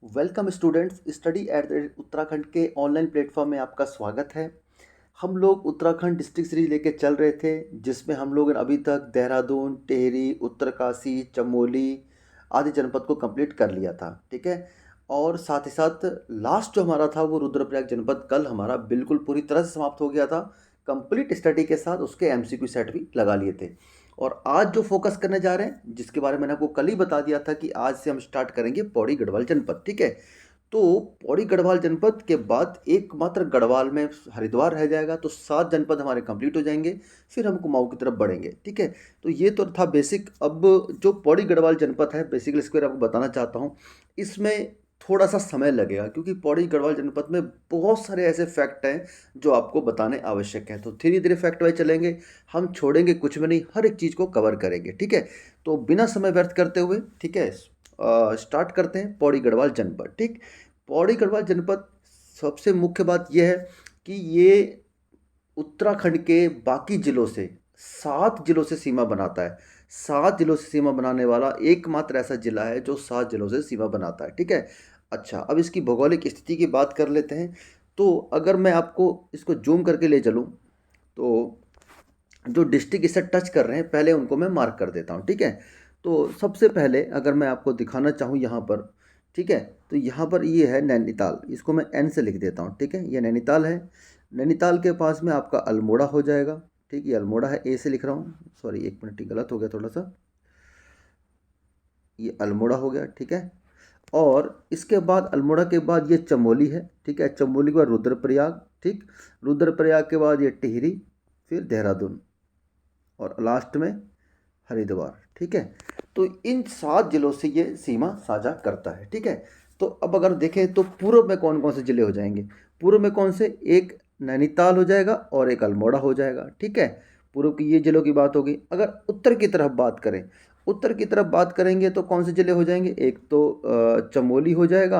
Welcome students, study at the Uttarakhand के online platform में आपका स्वागत है। हम लोग उत्तराखंड डिस्ट्रिक्ट सीरीज लेके चल रहे थे, जिसमें हम लोग अभी तक देहरादून, टिहरी, उत्तरकाशी, चमोली आदि जनपद को कंप्लीट कर लिया था। ठीक है। और साथ ही साथ लास्ट जो हमारा था वो रुद्रप्रयाग जनपद कल हमारा बिल्कुल पूरी तरह से समाप्त हो गया था। कंप्लीट स्टडी के साथ उसके एमसीक्यू सेट भी लगा लिए थे। और आज जो फोकस करने जा रहे हैं, जिसके बारे में मैंने आपको कल ही बता दिया था कि आज से हम स्टार्ट करेंगे पौड़ी गढ़वाल जनपद। ठीक है। तो पौड़ी गढ़वाल जनपद के बाद एकमात्र गढ़वाल में हरिद्वार रह जाएगा, तो 7 जनपद हमारे कंप्लीट हो जाएंगे। फिर हम कुमाऊं की तरफ बढ़ेंगे। ठीक है। तो ये तो था बेसिक। अब जो पौड़ी गढ़वाल जनपद है, बेसिकली इसके बारे में आपको बताना चाहता हूँ। इसमें थोड़ा सा समय लगेगा, क्योंकि पौड़ी गढ़वाल जनपद में बहुत सारे ऐसे फैक्ट हैं जो आपको बताने आवश्यक हैं। तो धीरे धीरे फैक्ट वाइज चलेंगे, हम छोड़ेंगे कुछ भी नहीं, हर एक चीज़ को कवर करेंगे। ठीक है। तो बिना समय व्यर्थ करते हुए, ठीक है, स्टार्ट करते हैं पौड़ी गढ़वाल जनपद। ठीक। पौड़ी गढ़वाल जनपद, सबसे मुख्य बात यह है कि ये उत्तराखंड के बाकी जिलों से 7 जिलों से सीमा बनाता है। 7 जिलों से सीमा बनाने वाला एकमात्र ऐसा जिला है जो 7 जिलों से सीमा बनाता है। ठीक है। अच्छा, अब इसकी भौगोलिक स्थिति की बात कर लेते हैं। तो अगर मैं आपको इसको जूम करके ले चलूँ, तो जो डिस्ट्रिक्ट इसे टच कर रहे हैं पहले उनको मैं मार्क कर देता हूँ। ठीक है। तो सबसे पहले अगर मैं आपको दिखाना चाहूँ यहाँ पर, ठीक है, तो यहाँ पर ये है नैनीताल। इसको मैं एन से लिख देता हूँ। ठीक है, ये नैनीताल है। नैनीताल के पास में आपका अल्मोड़ा हो जाएगा। ठीक, ये अल्मोड़ा है, ए से लिख रहा हूँ, सॉरी एक मिनट, ही गलत हो गया थोड़ा सा। ये अल्मोड़ा हो गया। ठीक है। और इसके बाद अल्मोड़ा के बाद ये चमोली है। ठीक है, चमोली के बाद रुद्रप्रयाग। ठीक, रुद्रप्रयाग के बाद ये टिहरी, फिर देहरादून, और लास्ट में हरिद्वार। ठीक है। तो इन 7 जिलों से ये सीमा साझा करता है। ठीक है। तो अब अगर देखें तो पूर्व में कौन कौन से जिले हो जाएंगे। पूर्व में कौन से, एक नैनीताल हो जाएगा और एक अल्मोड़ा हो जाएगा। ठीक है, पूर्व की ये जिलों की बात होगी। अगर उत्तर की तरफ बात करें, उत्तर की तरफ बात करेंगे तो कौन से जिले हो जाएंगे, एक तो चमोली हो जाएगा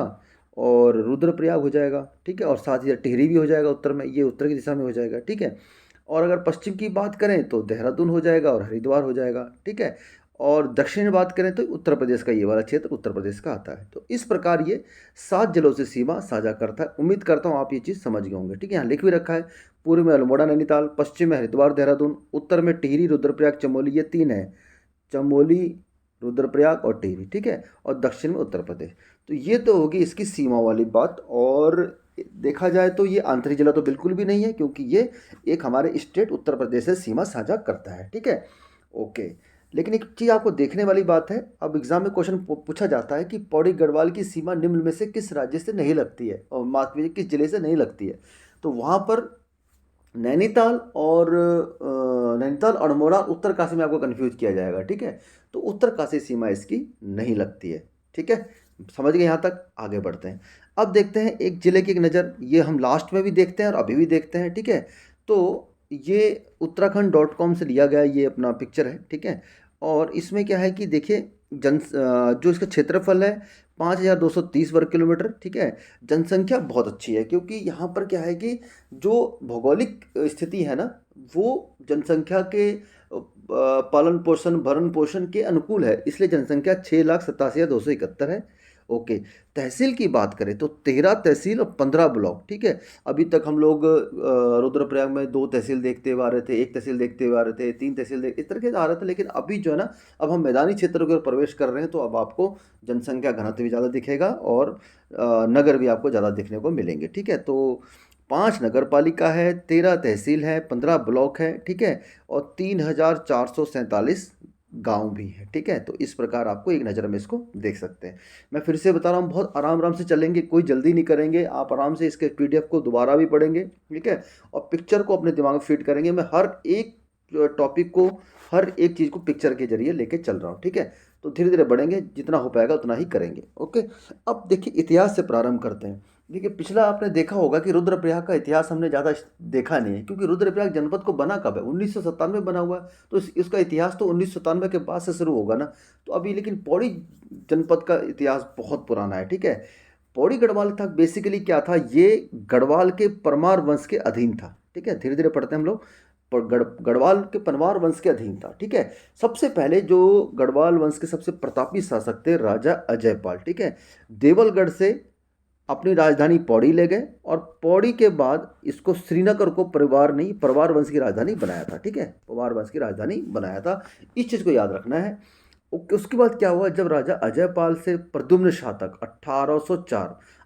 और रुद्रप्रयाग हो जाएगा। ठीक है, और साथ ही टिहरी भी हो जाएगा उत्तर में, ये उत्तर की दिशा में हो जाएगा। ठीक है। और अगर पश्चिम की बात करें तो देहरादून हो जाएगा और हरिद्वार हो जाएगा। ठीक है। और दक्षिण में बात करें तो उत्तर प्रदेश का ये वाला क्षेत्र उत्तर प्रदेश का आता है। तो इस प्रकार ये 7 जिलों से सीमा साझा करता है। उम्मीद करता हूँ आप ये चीज़ समझ गए होंगे। ठीक है, यहाँ लिख भी रखा है, पूर्व में अल्मोड़ा नैनीताल, पश्चिम में हरिद्वार देहरादून, उत्तर में टिहरी रुद्रप्रयाग चमोली, ये 3 है, चमोली, रुद्रप्रयाग और टिहरी। ठीक है, और दक्षिण में उत्तर प्रदेश। तो ये तो होगी इसकी सीमा वाली बात। और देखा जाए तो ये आंतरिक जिला तो बिल्कुल भी नहीं है, क्योंकि ये एक हमारे स्टेट उत्तर प्रदेश से सीमा साझा करता है। ठीक है। ओके। लेकिन एक चीज़ आपको देखने वाली बात है, अब एग्जाम में क्वेश्चन पूछा जाता है कि पौड़ी गढ़वाल की सीमा निम्न में से किस राज्य से नहीं लगती है, और माफ कीजिए किस जिले से नहीं लगती है। तो वहाँ पर नैनीताल और नैनीताल और अल्मोड़ा उत्तरकाशी में आपको कंफ्यूज किया जाएगा। ठीक है। तो उत्तरकाशी सीमा इसकी नहीं लगती है। ठीक है, समझ गए यहाँ तक। आगे बढ़ते हैं। अब देखते हैं एक जिले की एक नज़र, ये हम लास्ट में भी देखते हैं और अभी भी देखते हैं। ठीक है। तो ये उत्तराखंड.com से लिया गया ये अपना पिक्चर है। ठीक है। और इसमें क्या है कि देखिए, जो इसका क्षेत्रफल है 5230 वर्ग किलोमीटर। ठीक है। जनसंख्या बहुत अच्छी है, क्योंकि यहाँ पर क्या है कि जो भौगोलिक स्थिति है ना, वो जनसंख्या के पालन पोषण भरण पोषण के अनुकूल है, इसलिए जनसंख्या 6,87,271 है। ओके। तहसील की बात करें तो 13 तहसील और 15 ब्लॉक। ठीक है। अभी तक हम लोग रुद्रप्रयाग में 2 तहसील देखते हुए आ रहे थे, 1 तहसील देखते हुए आ रहे थे, 3 तहसील इस तरह के आ रहे थे। लेकिन अभी जो है ना, अब हम मैदानी क्षेत्रों की ओर प्रवेश कर रहे हैं, तो अब आपको जनसंख्या घनत्व भी ज़्यादा दिखेगा और नगर भी आपको ज़्यादा देखने को मिलेंगे। ठीक है। तो 5 नगर पालिका है, 13 तहसील है, 15 ब्लॉक है। ठीक है। और 3,447 गांव भी है। ठीक है। तो इस प्रकार आपको एक नज़र में इसको देख सकते हैं। मैं फिर से बता रहा हूँ, बहुत आराम आराम से चलेंगे, कोई जल्दी नहीं करेंगे। आप आराम से इसके पीडीएफ को दोबारा भी पढ़ेंगे। ठीक है। और पिक्चर को अपने दिमाग में फिट करेंगे। मैं हर एक टॉपिक को, हर एक चीज़ को पिक्चर के जरिए लेके चल रहा हूँ। ठीक है। तो धीरे धीरे बढ़ेंगे, जितना हो पाएगा उतना ही करेंगे। ओके। अब देखिए, इतिहास से प्रारंभ करते हैं। देखिए, पिछला आपने देखा होगा कि रुद्रप्रयाग का इतिहास हमने ज़्यादा देखा नहीं है, क्योंकि रुद्रप्रयाग जनपद को बना कब है, 1997 में बना हुआ है। तो इसका इतिहास तो 1997 के बाद से शुरू होगा ना। तो अभी लेकिन पौड़ी जनपद का इतिहास बहुत पुराना है। ठीक है। पौड़ी गढ़वाल था, बेसिकली क्या था, ये गढ़वाल के परमार वंश के अधीन था। ठीक है, धीरे धीरे पढ़ते हैं हम लोग। गढ़वाल के पंवार वंश के अधीन था। ठीक है, सबसे पहले जो गढ़वाल वंश के सबसे प्रतापी शासक थे राजा अजयपाल, ठीक है, देवलगढ़ से अपनी राजधानी पौड़ी ले गए और पौड़ी के बाद इसको श्रीनगर को परवार वंश की राजधानी बनाया था। ठीक है, परवार वंश की राजधानी बनाया था, इस चीज़ को याद रखना है। उसके बाद क्या हुआ, जब राजा अजयपाल से प्रद्युम्न शाह तक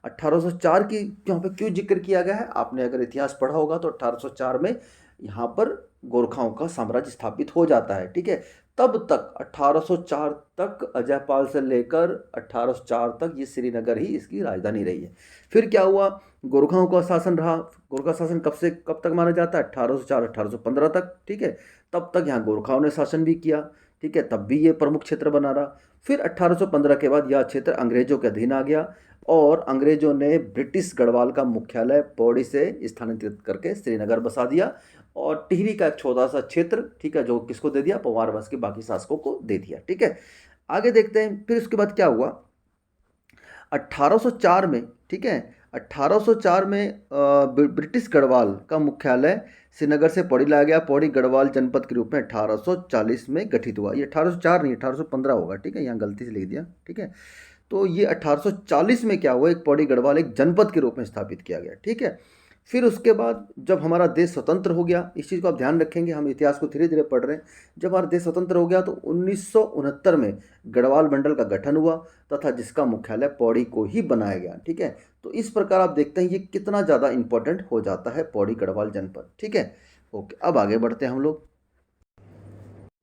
1804 की यहाँ पे क्यों जिक्र किया गया है, आपने अगर इतिहास पढ़ा होगा तो 1804 में यहाँ पर गोरखाओं का साम्राज्य स्थापित हो जाता है। ठीक है, तब तक 1804 तक अजयपाल से लेकर 1804 तक ये श्रीनगर ही इसकी राजधानी रही है। फिर क्या हुआ, गोरखाओं का शासन रहा। गोरखा शासन कब से कब तक माना जाता है, 1804 1815 तक। ठीक है, तब तक यहाँ गोरखाओं ने शासन भी किया। ठीक है, तब भी ये प्रमुख क्षेत्र बना रहा। फिर 1815 के बाद यह क्षेत्र अंग्रेजों के अधीन आ गया और अंग्रेजों ने ब्रिटिश गढ़वाल का मुख्यालय पौड़ी से स्थानांतरित करके श्रीनगर बसा दिया और टिहरी का एक छोटा सा क्षेत्र, ठीक है, जो किसको दे दिया, पंवार वंश के बाकी शासकों को दे दिया। ठीक है, आगे देखते हैं। फिर उसके बाद क्या हुआ, 1804 में, ठीक है, 1804 में ब्रिटिश गढ़वाल का मुख्यालय श्रीनगर से पौड़ी लाया गया। पौड़ी गढ़वाल जनपद के रूप में 1840 में गठित हुआ। ये 1804 नहीं, 1815 होगा। ठीक है, यहाँ गलती से लिख दिया। ठीक है, तो ये 1840 में क्या हुआ, एक पौड़ी गढ़वाल एक जनपद के रूप में स्थापित किया गया। ठीक है, फिर उसके बाद जब हमारा देश स्वतंत्र हो गया, इस चीज़ को आप ध्यान रखेंगे, हम इतिहास को धीरे धीरे पढ़ रहे हैं। जब हमारा देश स्वतंत्र हो गया तो 1969 में गढ़वाल मंडल का गठन हुआ तथा जिसका मुख्यालय पौड़ी को ही बनाया गया। ठीक है, तो इस प्रकार आप देखते हैं ये कितना ज़्यादा इंपॉर्टेंट हो जाता है पौड़ी गढ़वाल जनपद। ठीक है, ओके, अब आगे बढ़ते हैं हम लोग।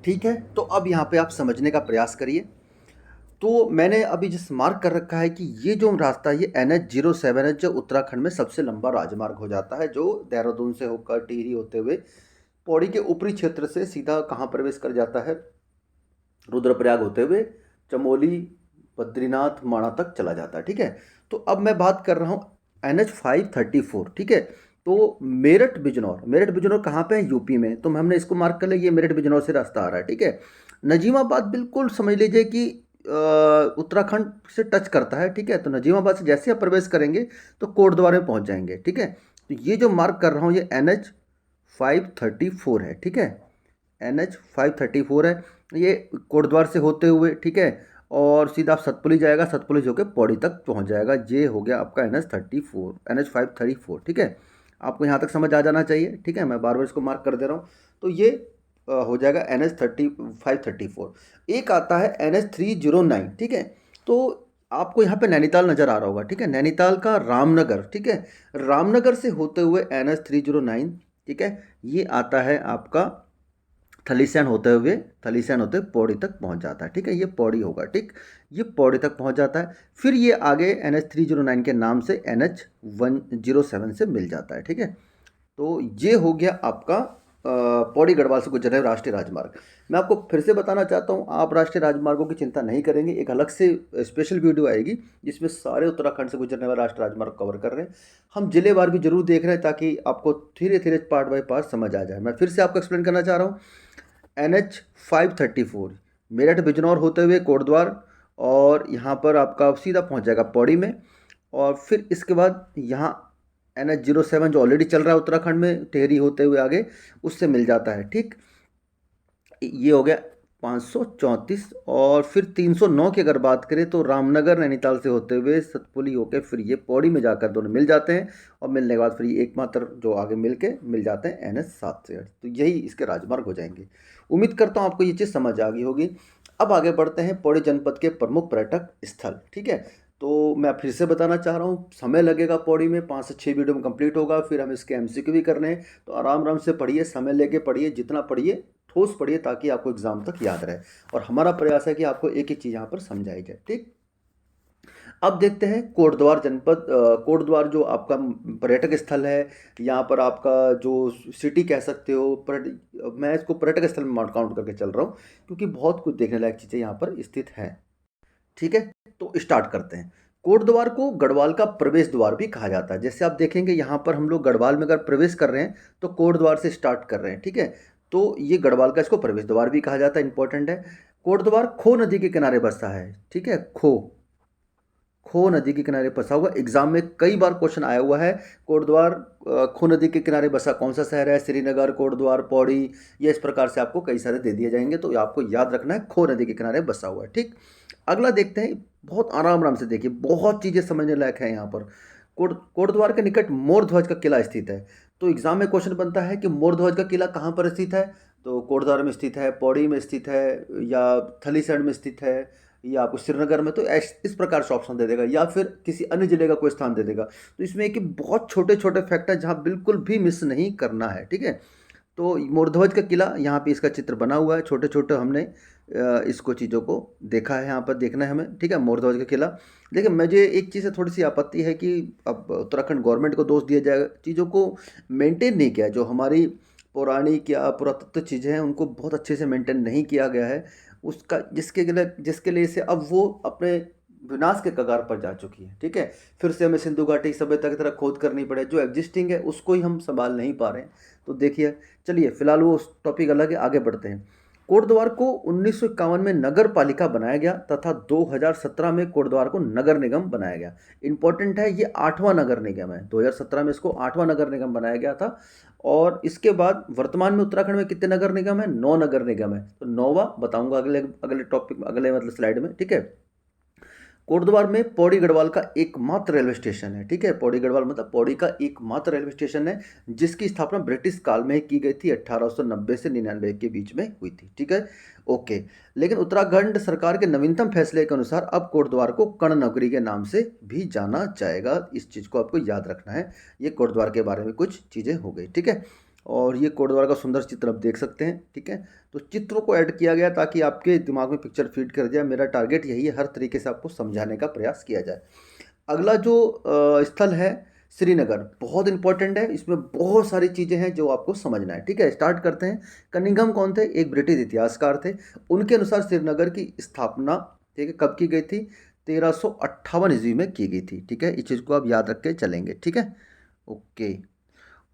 ठीक है, तो अब यहाँ पे आप समझने का प्रयास करिए। तो मैंने अभी जिस मार्क कर रखा है कि ये जो रास्ता है ये NH-07 है, जो उत्तराखंड में सबसे लंबा राजमार्ग हो जाता है, जो देहरादून से होकर टिहरी होते हुए पौड़ी के ऊपरी क्षेत्र से सीधा कहाँ प्रवेश कर जाता है, रुद्रप्रयाग होते हुए चमोली, बद्रीनाथ, माणा तक चला जाता है। ठीक है, तो अब मैं बात कर रहा हूँ NH-534। ठीक है, तो मेरठ बिजनौर कहाँ पे है, यूपी में, तो हमने इसको मार्क कर लिया, ये मेरठ बिजनौर से रास्ता आ रहा है। ठीक है, नजीमाबाद बिल्कुल समझ लीजिए कि उत्तराखंड से टच करता है। ठीक है, तो नजीमाबाद से जैसे आप प्रवेश करेंगे तो कोटद्वार में पहुंच जाएंगे। ठीक है, तो ये जो मार्क कर रहा हूँ ये NH-534 है। ठीक है, NH-534 है, ये कोटद्वार से होते हुए, ठीक है, और सीधा आप सतपुली जाएगा, सतपुली से होकर पौड़ी तक पहुंच जाएगा। ये हो गया आपका NH-534। ठीक है, आपको यहाँ तक समझ आ जाना चाहिए। ठीक है, मैं बार बार इसको मार्क कर दे रहा हूँ। तो ये हो जाएगा NH-534। एक आता है NH-309। ठीक है, तो आपको यहाँ पे नैनीताल नज़र आ रहा होगा। ठीक है, नैनीताल का रामनगर, ठीक है, रामनगर से होते हुए NH-309, ठीक है, ये आता है आपका थलीसैंण होते हुए पौड़ी तक पहुंच जाता है। ठीक है, ये पौड़ी होगा। ठीक, ये पौड़ी तक पहुंच जाता है। फिर ये आगे NH-309 के नाम से NH-107 से मिल जाता है। ठीक है, तो ये हो गया आपका पौड़ी गढ़वाल से गुजरने वाला राष्ट्रीय राजमार्ग। मैं आपको फिर से बताना चाहता हूँ, आप राष्ट्रीय राजमार्गों की चिंता नहीं करेंगे, एक अलग से स्पेशल वीडियो आएगी जिसमें सारे उत्तराखंड से गुजरने वाला राष्ट्रीय राजमार्ग कवर कर रहे हैं। हम जिलेवार भी जरूर देख रहे हैं ताकि आपको धीरे धीरे पार्ट बाय पार्ट समझ आ जाए। मैं फिर से आपको एक्सप्लेन करना चाह रहा हूँ। NH-534 मेरठ बिजनौर होते हुए कोटद्वार और यहाँ पर आपका सीधा पहुँच जाएगा पौड़ी में, और फिर इसके बाद यहाँ NH-07 जो ऑलरेडी चल रहा है उत्तराखंड में टिहरी होते हुए आगे, उससे मिल जाता है। ठीक, ये हो गया 534। और फिर 309 की अगर बात करें तो रामनगर नैनीताल से होते हुए सतपुली होकर फिर ये पौड़ी में जाकर दोनों मिल जाते हैं, और मिलने के बाद फिर ये एकमात्र जो आगे मिल जाते हैं NH-768। तो यही इसके राजमार्ग हो जाएंगे। उम्मीद करता हूँ आपको ये चीज़ समझ आ गई होगी। अब आगे बढ़ते हैं पौड़ी जनपद के प्रमुख पर्यटक स्थल। ठीक है, तो मैं फिर से बताना चाह रहा हूँ, समय लगेगा पौड़ी में, 5 से 6 वीडियो में कंप्लीट होगा। फिर हम इसके MCQ भी करने हैं, तो आराम आराम से पढ़िए, समय लेके पढ़िए, जितना पढ़िए ठोस पढ़िए ताकि आपको एग्जाम तक याद रहे। और हमारा प्रयास है कि आपको एक एक चीज़ यहाँ पर समझाई जाए। ठीक, अब देखते हैं कोटद्वार जनपद। कोटद्वार जो आपका पर्यटक स्थल है, यहाँ पर आपका जो सिटी कह सकते हो, मैं इसको पर्यटक स्थल में काउंट करके चल रहा हूँ क्योंकि बहुत कुछ देखने लायक चीज़ें यहाँ पर स्थित हैं। ठीक है, तो स्टार्ट करते हैं। कोटद्वार को गढ़वाल का प्रवेश द्वार भी कहा जाता है। जैसे आप देखेंगे यहाँ पर हम लोग गढ़वाल में अगर प्रवेश कर रहे हैं तो कोटद्वार से स्टार्ट कर रहे हैं। ठीक है, तो ये गढ़वाल का इसको प्रवेश द्वार भी कहा जाता है, इंपॉर्टेंट है। कोटद्वार खो नदी के किनारे बसता है। ठीक है, खो खो नदी के किनारे बसा हुआ। एग्जाम में कई बार क्वेश्चन आया हुआ है। कोटद्वार खो नदी के किनारे बसा कौन सा शहर है? श्रीनगर, कोटद्वार, पौड़ी, ये इस प्रकार से आपको कई सारे दे दिए जाएंगे, तो आपको याद रखना है खो नदी के किनारे बसा हुआ है। ठीक, अगला देखते हैं, बहुत आराम आराम से देखिए, बहुत चीज़ें समझने लायक है यहाँ पर। कोटद्वार के निकट मोर ध्वज का किला स्थित है। तो एग्जाम में क्वेश्चन बनता है कि मोर ध्वज का किला कहाँ पर स्थित है? तो कोटद्वार में स्थित है, पौड़ी में स्थित है, या थलीसैंण में स्थित है, या आपको श्रीनगर में। तो इस प्रकार से ऑप्शन दे देगा, या फिर किसी अन्य जिले का कोई स्थान दे देगा। तो इसमें कि बहुत छोटे छोटे फैक्ट है जहाँ बिल्कुल भी मिस नहीं करना है। ठीक है, तो मोरध्वज का किला, यहाँ पे इसका चित्र बना हुआ है, छोटे छोटे हमने इसको चीज़ों को देखा है, यहाँ पर देखना है हमें। ठीक है, मोरध्वज का किला। देखिए, मुझे एक चीज़ से थोड़ी सी आपत्ति है कि अब उत्तराखंड गवर्नमेंट को दोष दिया जाएगा, चीज़ों को मेंटेन नहीं किया। जो हमारी पौराणिक या पुरातत्व चीज़ें हैं उनको बहुत अच्छे से मेंटेन नहीं किया गया है, उसका जिसके लिए से अब वो अपने विनाश के कगार पर जा चुकी है। ठीक है, फिर से हमें सिंधु घाटी सभ्यता की तरह खोद करनी पड़े, जो एग्जिस्टिंग है उसको ही हम संभाल नहीं पा रहे हैं। तो देखिए, चलिए फिलहाल वो टॉपिक अलग है, आगे बढ़ते हैं। कोटद्वार को 1951 में नगर पालिका बनाया गया तथा 2017 में कोटद्वार को नगर निगम बनाया गया। इंपॉर्टेंट है, ये 8वां नगर निगम है। 2017 में इसको 8वां नगर निगम बनाया गया था। और इसके बाद वर्तमान में उत्तराखंड में कितने नगर निगम है? 9 नगर निगम है। तो 9वां बताऊंगा अगले अगले टॉपिक में, अगले मतलब स्लाइड में। ठीक है, कोटद्वार में पौड़ी गढ़वाल का एकमात्र रेलवे स्टेशन है। ठीक है, पौड़ी गढ़वाल मतलब पौड़ी का एकमात्र रेलवे स्टेशन है, जिसकी स्थापना ब्रिटिश काल में की गई थी, 1890 से 99 के बीच में हुई थी। ठीक है, ओके। लेकिन उत्तराखंड सरकार के नवीनतम फैसले के अनुसार अब कोटद्वार को कर्ण नगरी के नाम से भी जाना जाएगा। इस चीज़ को आपको याद रखना है। ये कोटद्वार के बारे में कुछ चीज़ें हो गई। ठीक है, और ये कोटद्वार का सुंदर चित्र आप देख सकते हैं। ठीक है, तो चित्रों को ऐड किया गया ताकि आपके दिमाग में पिक्चर फीड कर जाए। मेरा टारगेट यही है, हर तरीके से आपको समझाने का प्रयास किया जाए। अगला जो स्थल है श्रीनगर, बहुत इंपॉर्टेंट है। इसमें बहुत सारी चीज़ें हैं जो आपको समझना है। ठीक है, स्टार्ट करते हैं। कनिंघम कौन थे? एक ब्रिटिश इतिहासकार थे। उनके अनुसार श्रीनगर की स्थापना, ठीक है, कब की गई थी? 1358 ईस्वी में की गई थी। ठीक है, इस चीज़ को आप याद रख के चलेंगे। ठीक है, ओके।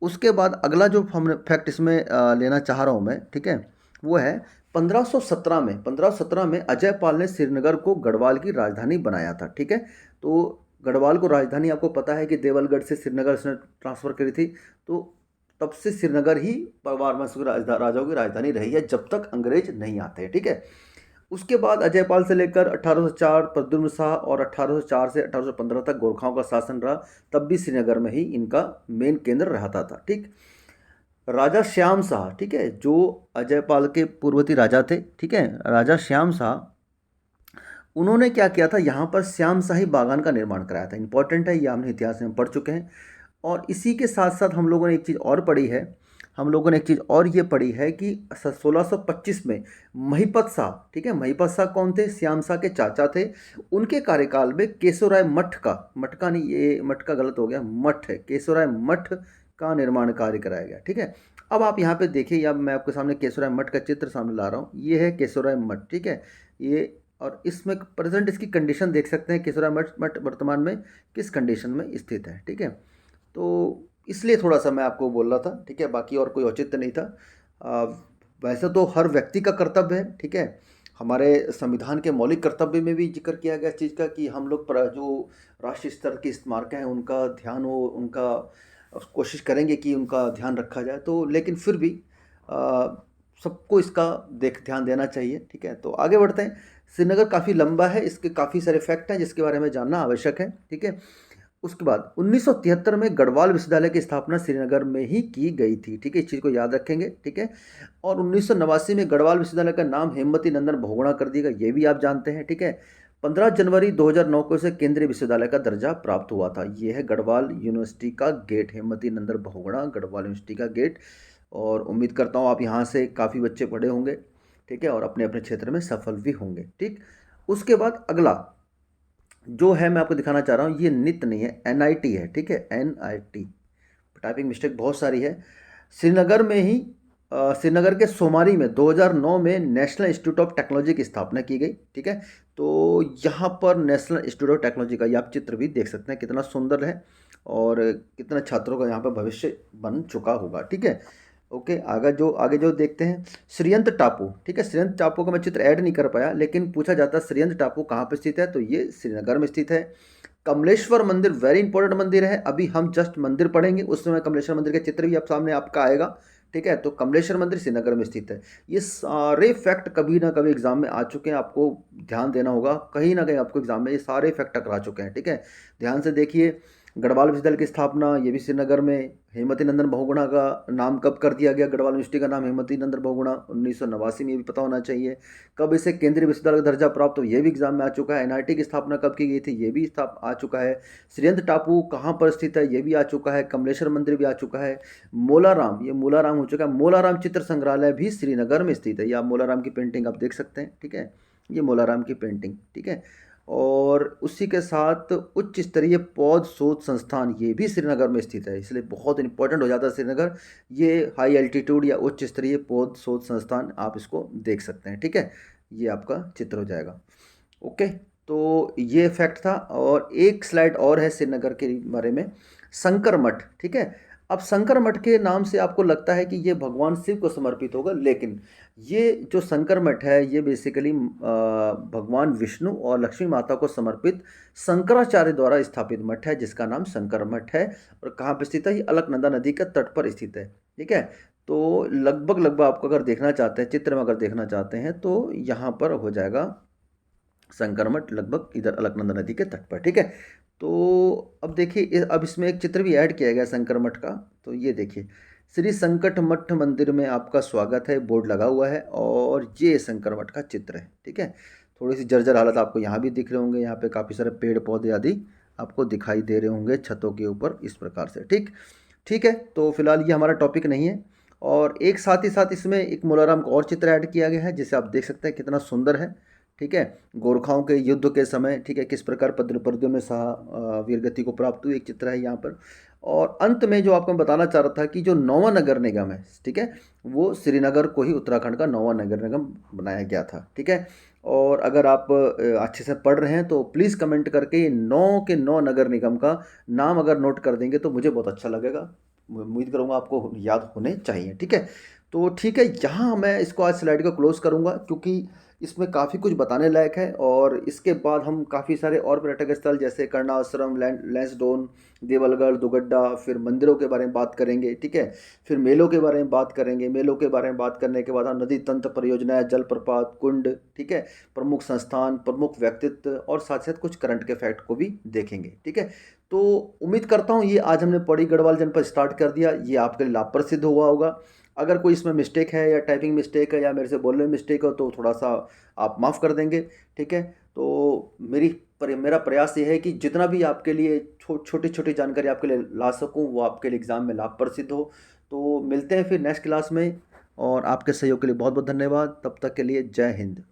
उसके बाद अगला जो हम फैक्ट इसमें लेना चाह रहा हूँ मैं, ठीक है, वो है 1517 में अजय पाल ने श्रीनगर को गढ़वाल की राजधानी बनाया था। ठीक है, तो गढ़वाल को राजधानी आपको पता है कि देवलगढ़ से श्रीनगर उसने ट्रांसफ़र करी थी। तो तब से श्रीनगर ही परवार वंश के राजाओं की राजधानी रही है, जब तक अंग्रेज नहीं आते हैं। ठीक है, उसके बाद अजयपाल से लेकर 1804 प्रद्युम्न शाह, और 1804 से 1815 तक गोरखाओं का शासन रहा। तब भी श्रीनगर में ही इनका मेन केंद्र रहता था। ठीक, राजा श्याम शाह, ठीक है, जो अजयपाल के पूर्ववर्ती राजा थे, ठीक है, राजा श्याम शाह, उन्होंने क्या किया था, यहाँ पर श्याम शाही बागान का निर्माण कराया था। इंपॉर्टेंट है, ये हमने इतिहास में पढ़ चुके हैं। और इसी के साथ साथ हम लोगों ने एक चीज़ और पढ़ी है, हम लोगों ने एक चीज़ और ये पढ़ी है कि 1625 में महिपत शाह, ठीक है, महिपत शाह कौन थे? श्याम शाह के चाचा थे। उनके कार्यकाल में केशवराय मठ का नहीं, ये मठ का गलत हो गया, मठ है, केशवराय मठ का निर्माण कार्य कराया गया। ठीक है, अब आप यहाँ पे देखिए, अब मैं आपके सामने केशवराय मठ का चित्र सामने ला रहा हूँ। ये है केशवराय मठ। ठीक है, ये, और इसमें प्रेजेंट इसकी कंडीशन देख सकते हैं। केशवराय मठ वर्तमान में किस कंडीशन में स्थित है। ठीक है, तो इसलिए थोड़ा सा मैं आपको बोल रहा था। ठीक है, बाकी और कोई औचित्य नहीं था। वैसे तो हर व्यक्ति का कर्तव्य है, ठीक है, हमारे संविधान के मौलिक कर्तव्य में भी जिक्र किया गया इस चीज़ का कि हम लोग जो राष्ट्रीय स्तर की स्मारक हैं उनका ध्यान हो, उनका कोशिश करेंगे कि उनका ध्यान रखा जाए। तो लेकिन फिर भी सबको इसका ध्यान देना चाहिए। ठीक है, तो आगे बढ़ते हैं। श्रीनगर काफ़ी लंबा है, इसके काफ़ी सारे फैक्ट हैं जिसके बारे में जानना आवश्यक है। ठीक है, उसके बाद 1973 में गढ़वाल विश्वविद्यालय की स्थापना श्रीनगर में ही की गई थी। ठीक है, इस चीज़ को याद रखेंगे। ठीक है, और 1989 में गढ़वाल विश्वविद्यालय का नाम हेमवती नंदन बहुगुणा कर दिया गया, ये भी आप जानते हैं। ठीक है, 15 जनवरी 2009 को इसे केंद्रीय विश्वविद्यालय का दर्जा प्राप्त हुआ था। ये है गढ़वाल यूनिवर्सिटी का गेट, हेमवती नंदन बहुगुणा गढ़वाल यूनिवर्सिटी का गेट। और उम्मीद करता हूँ आप यहाँ से काफ़ी बच्चे पढ़े होंगे। ठीक है, और अपने अपने क्षेत्र में सफल भी होंगे। ठीक, उसके बाद अगला जो है मैं आपको दिखाना चाह रहा हूँ, ये नित नहीं है, NIT है। ठीक है, NIT, टाइपिंग मिस्टेक बहुत सारी है। श्रीनगर में ही श्रीनगर के सोमारी में 2009 में नेशनल इंस्टीट्यूट ऑफ टेक्नोलॉजी की स्थापना की गई। ठीक है, तो यहाँ पर नेशनल इंस्टीट्यूट ऑफ टेक्नोलॉजी का ये आप चित्र भी देख सकते हैं, कितना सुंदर है और कितना छात्रों का यहाँ पर भविष्य बन चुका होगा। ठीक है, ओके, आगे जो देखते हैं, श्रीयंत टापू। ठीक है, श्रीयंत टापू का मैं चित्र ऐड नहीं कर पाया, लेकिन पूछा जाता है श्रीयंत टापू कहाँ पर स्थित है, तो ये श्रीनगर में स्थित है। कमलेश्वर मंदिर वेरी इंपॉर्टेंट मंदिर है। अभी हम जस्ट मंदिर पढ़ेंगे, उस समय कमलेश्वर मंदिर का चित्र भी आप सामने आपका आएगा। ठीक है, तो कमलेश्वर मंदिर श्रीनगर में स्थित है। ये सारे फैक्ट कभी ना कभी एग्जाम में आ चुके हैं, आपको ध्यान देना होगा। कहीं ना कहीं आपको एग्जाम में ये सारे फैक्ट टकरा चुके हैं। ठीक है, ध्यान से देखिए। गढ़वाल विश्वविद्यालय की स्थापना ये भी श्रीनगर में। हेमवती नंदन बहुगुणा का नाम कब कर दिया गया? गढ़वाल यूनिवर्सिटी का नाम हेमवती नंदन बहुगुणा 1989 में, ये भी पता होना चाहिए। कब इसे केंद्रीय विश्वविद्यालय का दर्जा प्राप्त हो, ये भी एग्जाम में आ चुका है। एनआईटी की स्थापना कब की गई थी, ये भी आ चुका है। श्रीयंत टापू कहाँ पर स्थित है, ये भी आ चुका है। कमलेश्वर मंदिर भी आ चुका है। मोलाराम, ये मोलाराम हो चुका है। मोलाराम चित्र संग्रहालय भी श्रीनगर में स्थित है। या मोलाराम की पेंटिंग आप देख सकते हैं। ठीक है, ये मोलाराम की पेंटिंग। ठीक है, और उसी के साथ उच्च स्तरीय पौध शोध संस्थान ये भी श्रीनगर में स्थित है, इसलिए बहुत इंपॉर्टेंट हो जाता है श्रीनगर। ये हाई एल्टीट्यूड या उच्च स्तरीय पौध शोध संस्थान आप इसको देख सकते हैं। ठीक है, ये आपका चित्र हो जाएगा। ओके, तो ये फैक्ट था। और एक स्लाइड और है श्रीनगर के बारे में, शंकर मठ। ठीक है, अब शंकर मठ के नाम से आपको लगता है कि ये भगवान शिव को समर्पित होगा, लेकिन ये जो शंकर मठ है ये बेसिकली भगवान विष्णु और लक्ष्मी माता को समर्पित शंकराचार्य द्वारा स्थापित मठ है, जिसका नाम शंकर मठ है। और कहाँ पर स्थित है? ये अलकनंदा नदी के तट पर स्थित है। ठीक है, तो लगभग आपको अगर देखना चाहते हैं, चित्र में अगर देखना चाहते हैं, तो यहाँ पर हो जाएगा शंकर मठ, लगभग इधर अलकनंदा नदी के तट पर। ठीक है, तो अब देखिए, अब इसमें एक चित्र भी ऐड किया गया शंकर मठ का। तो ये देखिए, श्री संकट मठ मंदिर में आपका स्वागत है, बोर्ड लगा हुआ है, और ये शंकर मठ का चित्र है। ठीक है, थोड़ी सी जर्जर हालत आपको यहाँ भी दिख रहे होंगे। यहाँ पे काफ़ी सारे पेड़ पौधे आदि आपको दिखाई दे रहे होंगे छतों के ऊपर, इस प्रकार से। ठीक है, तो फिलहाल ये हमारा टॉपिक नहीं है। और एक साथ ही साथ इसमें एक मोलाराम का और चित्र ऐड किया गया है, जिसे आप देख सकते हैं कितना सुंदर है। ठीक है, गोरखाओं के युद्ध के समय, ठीक है, किस प्रकार प्रद्युम्न शाह वीरगति को प्राप्त हुई, एक चित्र है यहाँ पर। और अंत में जो आपको मैं बताना चाह रहा था कि जो 9वां नगर निगम है, ठीक है, वो श्रीनगर को ही उत्तराखंड का 9वां नगर निगम बनाया गया था। ठीक है, और अगर आप अच्छे से पढ़ रहे हैं तो प्लीज़ कमेंट करके ये 9 के 9 नगर निगम का नाम अगर नोट कर देंगे तो मुझे बहुत अच्छा लगेगा। उम्मीद करूँगा आपको याद होने चाहिए। ठीक है, तो ठीक है, यहाँ मैं इसको आज स्लाइड को क्लोज करूँगा, क्योंकि इसमें काफ़ी कुछ बताने लायक है। और इसके बाद हम काफ़ी सारे और पर्यटक स्थल जैसे कर्णाश्रम, लैंसडौन, देवलगढ़, दुगड्डा, फिर मंदिरों के बारे में बात करेंगे। ठीक है, फिर मेलों के बारे में बात करेंगे। मेलों के बारे में बात करने के बाद हम नदी तंत्र परियोजनाएं, जलप्रपात, कुंड, ठीक है, प्रमुख संस्थान, प्रमुख व्यक्तित्व, और साथ साथ कुछ करंट के फैक्ट को भी देखेंगे। ठीक है, तो उम्मीद करता हूँ ये आज हमने पौड़ी गढ़वाल जनपद स्टार्ट कर दिया, ये आपके लिए लाभप्रद सिद्ध हुआ होगा। अगर कोई इसमें मिस्टेक है, या टाइपिंग मिस्टेक है, या मेरे से बोलने में मिस्टेक हो, तो थोड़ा सा आप माफ़ कर देंगे। ठीक है, तो मेरा प्रयास ये है कि जितना भी आपके लिए छोटी छोटी जानकारी आपके लिए ला सकूं, वो आपके लिए एग्ज़ाम में लाभप्रद सिद्ध हो। तो मिलते हैं फिर नेक्स्ट क्लास में, और आपके सहयोग के लिए बहुत बहुत धन्यवाद। तब तक के लिए जय हिंद।